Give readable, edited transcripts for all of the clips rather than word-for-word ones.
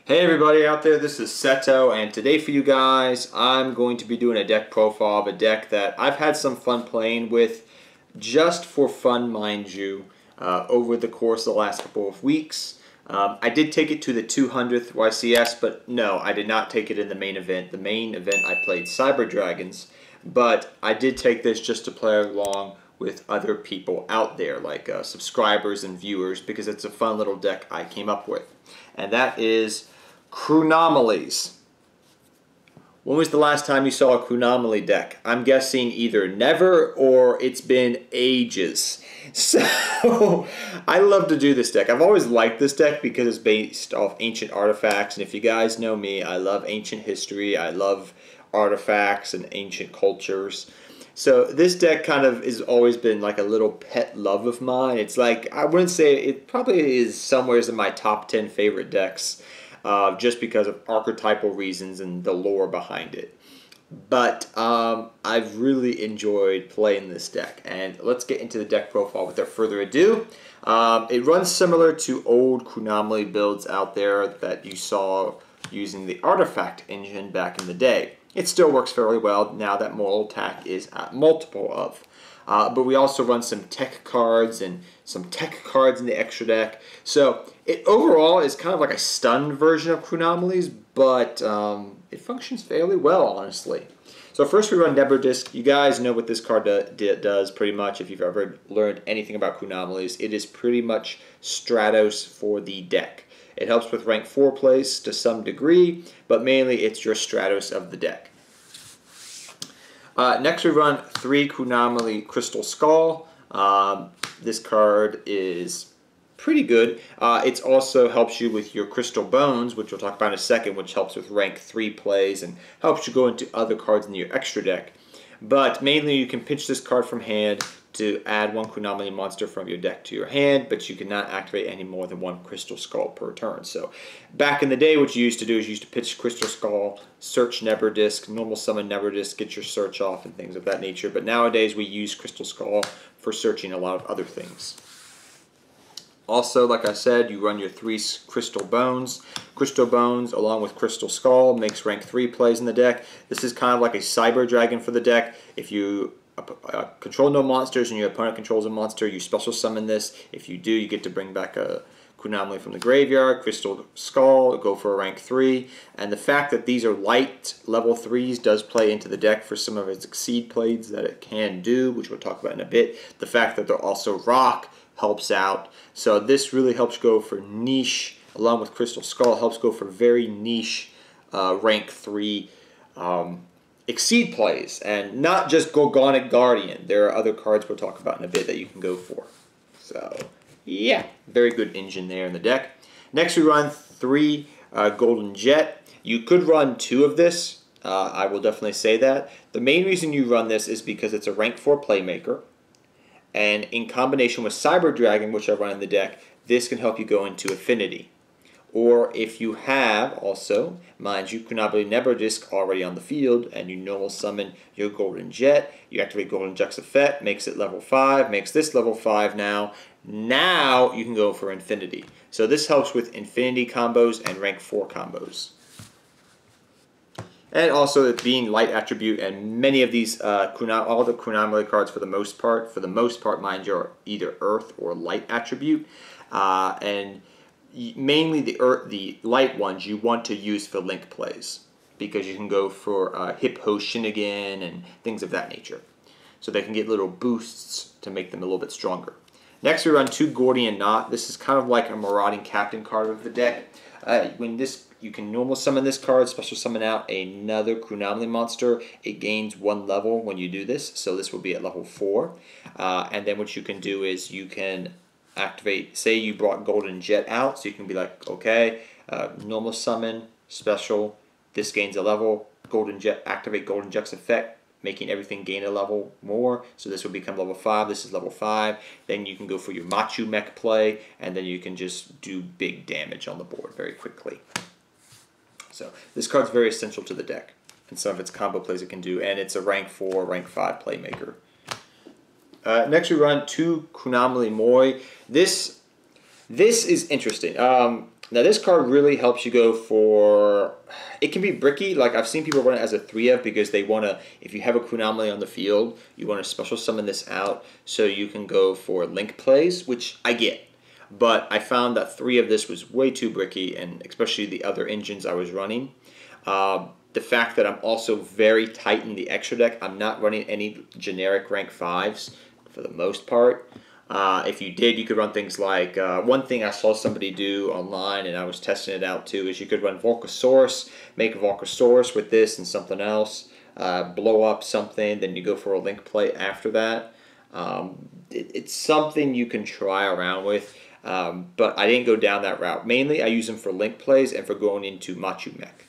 Hey everybody out there, this is Seto, and today for you guys I'm going to be doing a deck profile of a deck that I've had some fun playing with, just for fun mind you, over the course of the last couple of weeks. I did take it to the 200th YCS, but no, I did not take it in the main event. The main event I played Cyber Dragons, but I did take this just to play along with other people out there, like subscribers and viewers, because it's a fun little deck I came up with. And that is Chronomaly's. When was the last time you saw a Chronomaly deck? I'm guessing either never or it's been ages. So I love to do this deck. I've always liked this deck because it's based off ancient artifacts, and if you guys know me, I love ancient history, I love artifacts and ancient cultures. So this deck kind of has always been like a little pet love of mine. It's like, I wouldn't say, it probably is somewhere in my top 10 favorite decks, just because of archetypal reasons and the lore behind it. But I've really enjoyed playing this deck, and let's get into the deck profile without further ado. It runs similar to old Chronomaly builds out there that you saw using the artifact engine back in the day. It still works fairly well now that Mortal Attack is at multiple of. But we also run some tech cards and some tech cards in the extra deck. So it overall is kind of like a stunned version of Chronomaly's, but it functions fairly well, honestly. So first we run Nebra Disc. You guys know what this card does pretty much. If you've ever learned anything about Chronomaly's, it is pretty much Stratos for the deck. It helps with rank 4 plays to some degree, but mainly it's your Stratos of the deck. Next we run 3 Chronomaly Crystal Skull. This card is pretty good. It also helps you with your Crystal Bones, which we'll talk about in a second, which helps with rank 3 plays and helps you go into other cards in your extra deck. But mainly you can pitch this card from hand to add 1 Chronomaly monster from your deck to your hand, but you cannot activate any more than 1 Crystal Skull per turn. So back in the day, what you used to do is you used to pitch Crystal Skull, search Nebra Disc, normal summon Nebra Disc, get your search off and things of that nature. But nowadays we use Crystal Skull for searching a lot of other things. Also, like I said, you run your 3 Crystal Bones. Crystal Bones, along with Crystal Skull, makes rank 3 plays in the deck. This is kind of like a Cyber Dragon for the deck. If you control no monsters and your opponent controls a monster, you special summon this. If you do, you get to bring back a Chronomaly from the graveyard. Crystal Skull, go for a rank 3. And the fact that these are light level 3s does play into the deck for some of its exceed plays that it can do, which we'll talk about in a bit. The fact that they're also rock helps out. So this really helps go for niche, along with Crystal Skull, helps go for very niche rank 3 exceed plays, and not just Gorgonic Guardian. There are other cards we'll talk about in a bit that you can go for. So yeah, very good engine there in the deck. Next we run 3 Golden Jet. You could run 2 of this. I will definitely say that. The main reason you run this is because it's a rank 4 playmaker, and in combination with Cyber Dragon, which I run in the deck, this can help you go into Affinity. Or if you have also, mind you, Chronomaly Nebra Disc already on the field, and you normal summon your Golden Jet, you activate Golden Jet's effect, makes it level 5, makes this level 5 now. Now you can go for Infinity. So this helps with Infinity combos and rank 4 combos. And also it being light attribute, and many of these, all the Chronomaly cards for the most part, mind you, are either Earth or light attribute. And mainly the light ones you want to use for link plays, because you can go for Hippo Shinigami and things of that nature. So they can get little boosts to make them a little bit stronger. Next we run 2 Gordian Knot. This is kind of like a Marauding Captain card of the deck. You can normal summon this card, special summon out another Chronomaly monster. It gains 1 level when you do this, so this will be at level 4. And then what you can do is you can activate, say you brought Golden Jet out, so you can be like, okay, normal summon, special, this gains a level, Golden Jet, activate Golden Jet's effect, making everything gain a level more, so this will become level 5, this is level 5, then you can go for your Machu Mech play, and then you can just do big damage on the board very quickly. So this card's very essential to the deck, and some of its combo plays it can do, and it's a rank 4, rank 5 playmaker. Next we run 2 Chronomaly Moi. This is interesting. Now this card really helps you go for, it can be bricky, like I've seen people run it as a 3 of because they want to, if you have a Chronomaly on the field, you want to special summon this out so you can go for link plays, which I get. But I found that 3 of this was way too bricky, and especially the other engines I was running. The fact that I'm also very tight in the extra deck, I'm not running any generic rank 5s for the most part. If you did, you could run things like, one thing I saw somebody do online and I was testing it out too, is you could run Volcasaurus, make a Volcasaurus with this and something else, blow up something, then you go for a link play after that. It's something you can try around with, but I didn't go down that route. Mainly I use them for link plays and for going into Machu Mech.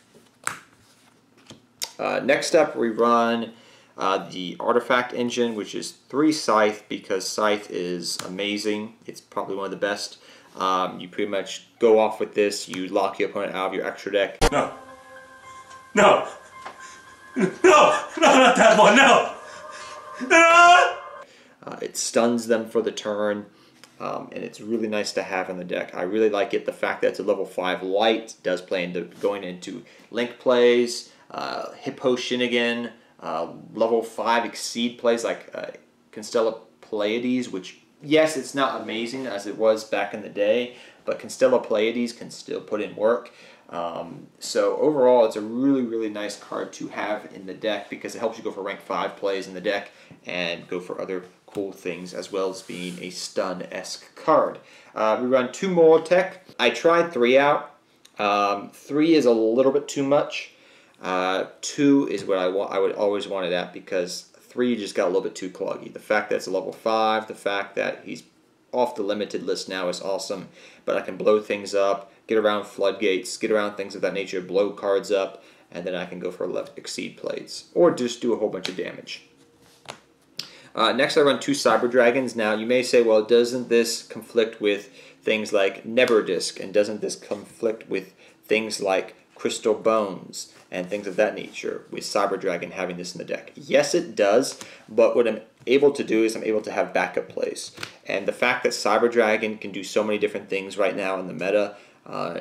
Next up, we run the Artifact engine, which is 3 Scythe, because Scythe is amazing. It's probably one of the best. You pretty much go off with this, you lock your opponent out of your extra deck. No. No. No. No, not that one. No. No. It stuns them for the turn, and it's really nice to have in the deck. I really like it. The fact that it's a level 5 light does play into going into link plays, Hippo Shinigami, level 5 exceed plays like Constella Pleiades, which, yes, it's not amazing as it was back in the day, but Constella Pleiades can still put in work. So overall, it's a really, really nice card to have in the deck because it helps you go for rank 5 plays in the deck and go for other cool things, as well as being a stun-esque card. We run 2 more tech. I tried 3 out. 3 is a little bit too much. 2 is what I would always want it at, because 3 just got a little bit too cloggy. The fact that it's a level 5, the fact that he's off the limited list now is awesome, but I can blow things up, get around floodgates, get around things of that nature, blow cards up, and then I can go for left exceed plays, or just do a whole bunch of damage. Next I run 2 Cyber Dragons. Now you may say, well, doesn't this conflict with things like Neberdisc, and doesn't this conflict with things like Crystal Bones and things of that nature with Cyber Dragon having this in the deck? Yes, it does, but what I'm able to do is I'm able to have backup plays. And the fact that Cyber Dragon can do so many different things right now in the meta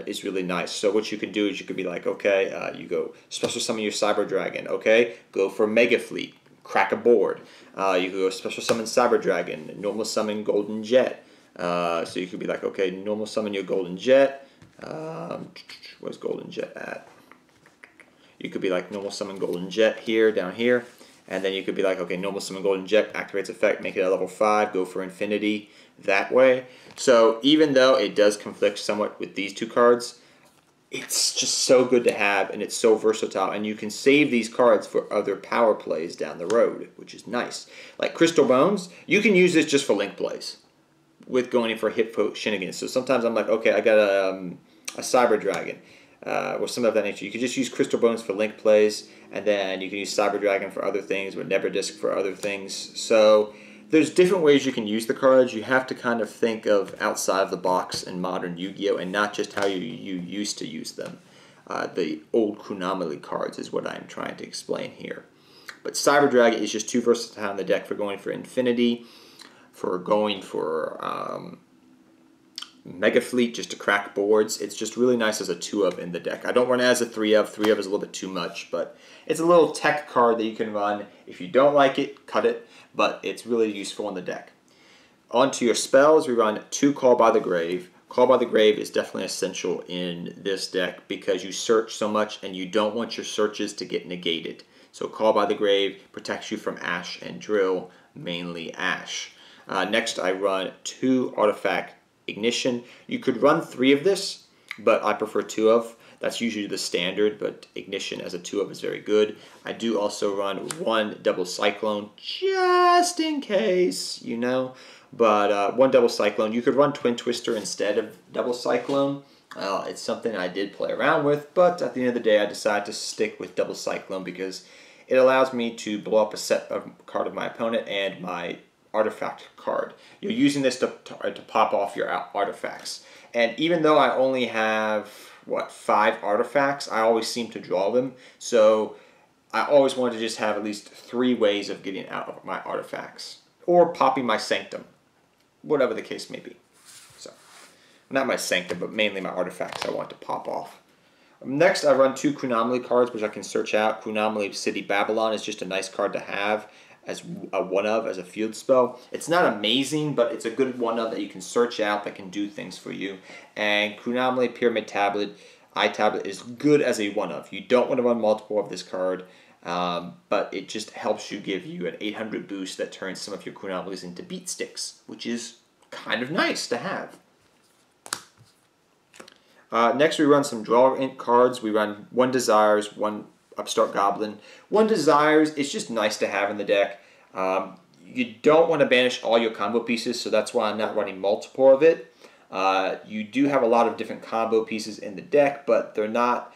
is really nice. So what you can do is you could be like, okay, you go special summon your Cyber Dragon, okay, go for Mega Fleet, crack a board. You could go special summon Cyber Dragon, normal summon Golden Jet. So you could be like, okay, normal summon your Golden Jet. Where's Golden Jet at? You could be like normal summon Golden Jet here, down here, and then you could be like, okay, normal summon Golden Jet, activates effect, make it a level 5, go for Infinity that way. So even though it does conflict somewhat with these 2 cards, it's just so good to have, and it's so versatile, and you can save these cards for other power plays down the road, which is nice. Like Crystal Bones, you can use this just for link plays with going in for Hippo Shinigami. So sometimes I'm like, okay, I got a Cyber Dragon, or some of that nature. You can just use Crystal Bones for link plays, and then you can use Cyber Dragon for other things, or Neberdisc for other things. So there's different ways you can use the cards. You have to kind of think of outside of the box in modern Yu-Gi-Oh! And not just how you used to use them. The old Chronomaly cards is what I'm trying to explain here. But Cyber Dragon is just too versatile in the deck for going for Infinity, for going for Mega Fleet just to crack boards. It's just really nice as a 2 of in the deck. I don't run it as a 3 of. 3 of is a little bit too much, but it's a little tech card that you can run. If you don't like it, cut it, but it's really useful in the deck. On to your spells, we run 2 Call by the Grave. Call by the Grave is definitely essential in this deck because you search so much and you don't want your searches to get negated. So Call by the Grave protects you from Ash and Drill, mainly Ash. Next I run 2 Artifact Ignition. You could run 3 of this, but I prefer 2 of. That's usually the standard, but Ignition as a 2 of is very good. I do also run 1 Double Cyclone, just in case, you know. But 1 Double Cyclone. You could run Twin Twister instead of Double Cyclone. It's something I did play around with, but at the end of the day, I decided to stick with Double Cyclone because it allows me to blow up a card of my opponent and my artifact card. You're using this to pop off your artifacts. And even though I only have, 5 artifacts, I always seem to draw them. So I always wanted to just have at least 3 ways of getting out of my artifacts. Or popping my Sanctum. Whatever the case may be. So not my Sanctum, but mainly my artifacts I want to pop off. Next, I run 2 Chronomaly cards, which I can search out. Chronomaly City Babylon is just a nice card to have as a one-of, as a field spell. It's not amazing, but it's a good one-of that you can search out that can do things for you. And Chronomaly Pyramid Tablet, I-Tablet is good as a one-of. You don't want to run multiple of this card, but it just helps you give you an 800 boost that turns some of your Chronomalys into beat sticks, which is kind of nice to have. Next, we run some draw cards. We run 1 Desires, 1 Upstart Goblin. 1 Desires is just nice to have in the deck. You don't want to banish all your combo pieces, so that's why I'm not running multiple of it. You do have a lot of different combo pieces in the deck, but they're not...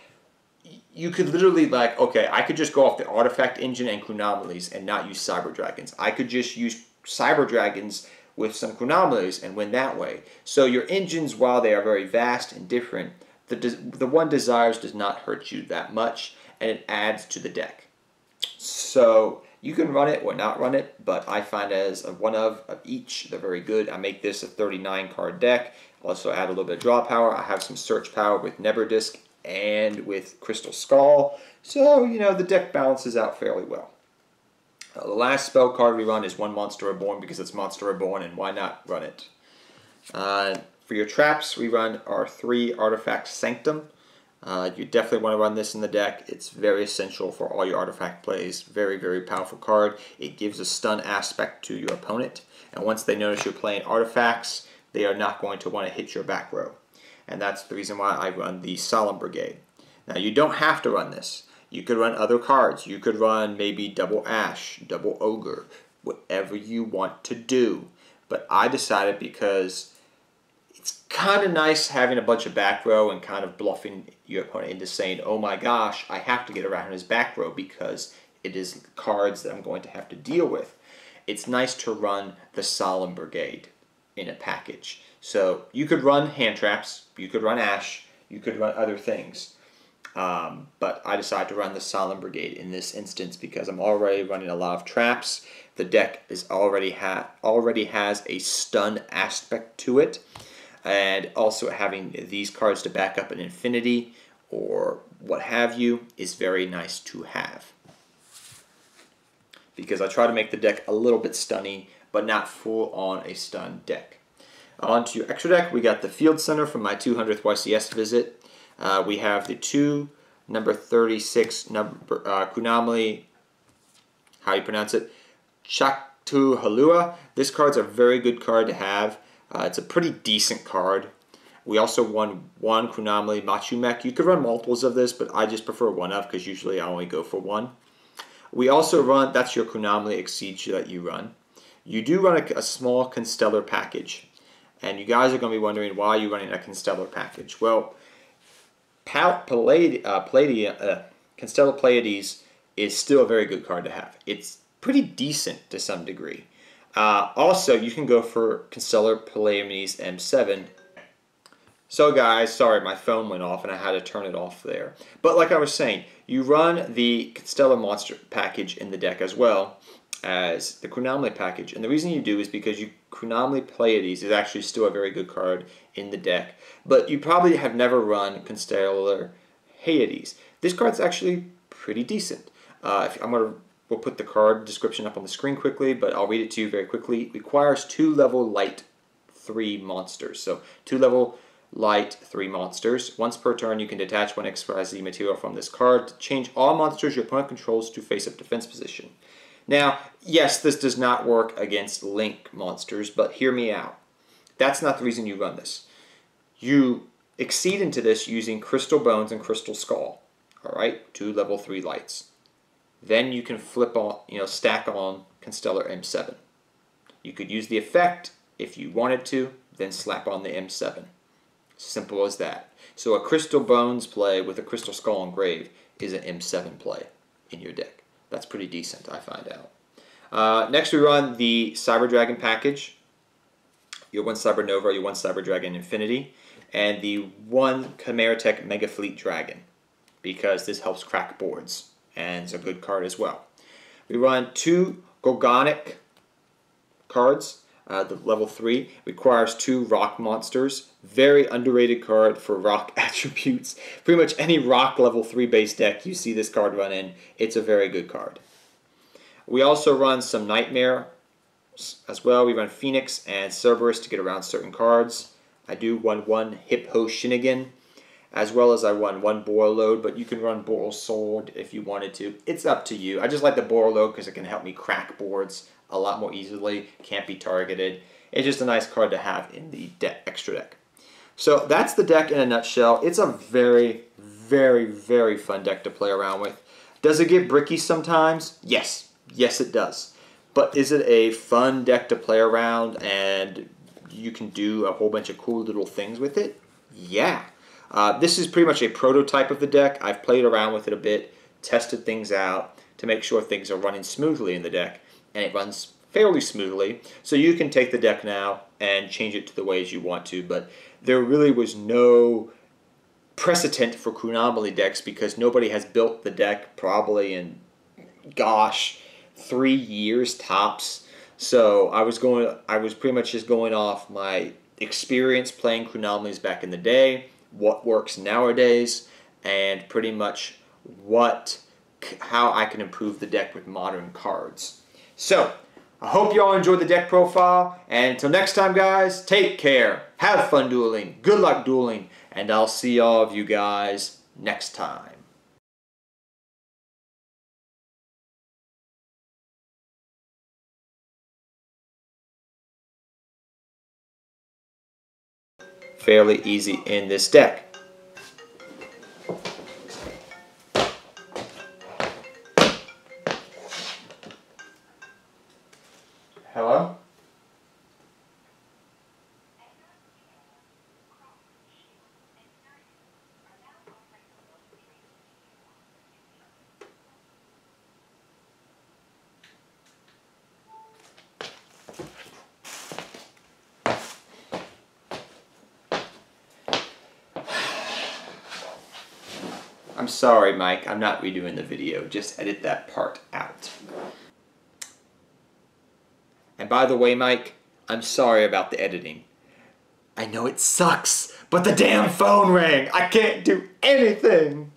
You could literally, like, okay, I could just go off the Artifact Engine and Chronomalys and not use Cyber Dragons. I could just use Cyber Dragons with some Chronomalys and win that way. So your engines, while they are very vast and different, the 1 Desires does not hurt you that much, and it adds to the deck. So you can run it or not run it, but I find as a one-of each, they're very good. I make this a 39 card deck. Also add a little bit of draw power. I have some search power with Neberdisc and with Crystal Skull. So, you know, the deck balances out fairly well. The last spell card we run is 1 Monster Reborn because it's Monster Reborn, and why not run it? For your traps, we run our 3 Artifact Sanctum. You definitely want to run this in the deck. It's very essential for all your artifact plays. Very, very powerful card. It gives a stun aspect to your opponent, and once they notice you're playing artifacts, they are not going to want to hit your back row. And that's the reason why I run the Solemn Brigade. Now, you don't have to run this. You could run other cards. You could run maybe double Ash, double Ogre, whatever you want to do. But I decided because it's kind of nice having a bunch of back row and kind of bluffing your opponent into saying, oh my gosh, I have to get around his back row because it is cards that I'm going to have to deal with. It's nice to run the Solemn Brigade in a package. So you could run hand traps, you could run Ash, you could run other things. But I decided to run the Solemn Brigade in this instance because I'm already running a lot of traps. The deck is already has a stun aspect to it, and also having these cards to back up an infinity or what have you is very nice to have. Because I try to make the deck a little bit stunny, but not full on a stun deck. On to your extra deck, we got the Field Center from my 200th YCS visit. We have the 2 number 36 Chronomaly, how you pronounce it, Chaktu Halua. This card's a very good card to have. It's a pretty decent card. We also won 1 Chronomaly Machumek. You could run multiples of this, but I just prefer one of because usually I only go for 1. We also run, that's your Chronomaly Exceed that you run. You do run a small Constellar package. And you guys are going to be wondering why you're running a Constellar package. Well, Constellar Pleiades is still a very good card to have. It's pretty decent to some degree. Also, you can go for Constellar Pleiades M7. So guys, sorry, my phone went off and I had to turn it off there. But like I was saying, you run the Constellar Monster package in the deck as well as the Chronomaly package. And the reason you do is because Chronomaly Pleiades is actually still a very good card in the deck. But you probably have never run Constellar Hyades. This card's actually pretty decent. We'll put the card description up on the screen quickly, but I'll read it to you very quickly. It requires 2 level light 3 monsters. So 2 level light 3 monsters. Once per turn, you can detach 1 XYZ material from this card to change all monsters your opponent controls to face-up defense position. Now, yes, this does not work against Link monsters, but hear me out. That's not the reason you run this. You exceed into this using Crystal Bones and Crystal Skull. Alright, 2 level 3 lights. Then you can flip on, stack on Constellar M7. You could use the effect if you wanted to, then slap on the M7. Simple as that. So a Crystal Bones play with a Crystal Skull Engraved is an M7 play in your deck. That's pretty decent, I find out. Next we run the Cyber Dragon package. Your 1 Cyber Nova, your 1 Cyber Dragon Infinity, and the 1 Chimeratech Mega Fleet Dragon, because this helps crack boards, and it's a good card as well. We run 2 Gorgonic cards. The level 3 requires 2 rock monsters. Very underrated card for rock attributes. Pretty much any rock level 3 base deck you see this card run in, it's a very good card. We also run some Nightmare as well. We run Phoenix and Cerberus to get around certain cards. I do run 1 Hippo Shinigami, as well as I run 1 Borreload, but you can run Boral Sword if you wanted to. It's up to you. I just like the Borreload because it can help me crack boards a lot more easily. Can't be targeted. It's just a nice card to have in the extra deck. So that's the deck in a nutshell. It's a very, very, very fun deck to play around with. Does it get bricky sometimes? Yes. Yes, it does. But is it a fun deck to play around and you can do a whole bunch of cool little things with it? Yeah. This is pretty much a prototype of the deck. I've played around with it a bit, tested things out to make sure things are running smoothly in the deck, and it runs fairly smoothly. So you can take the deck now and change it to the ways you want to, but there really was no precedent for Chronomaly decks because nobody has built the deck probably in, gosh, 3 years tops. So I was pretty much just going off my experience playing Chronomalys back in the day, what works nowadays, and pretty much how I can improve the deck with modern cards. So I hope you all enjoyed the deck profile, and until next time, guys, take care, have fun dueling, good luck dueling, and I'll see all of you guys next time. Fairly easy in this deck. Hello? I'm sorry, Mike. I'm not redoing the video. Just edit that part out. And by the way, Mike, I'm sorry about the editing. I know it sucks, but the damn phone rang. I can't do anything.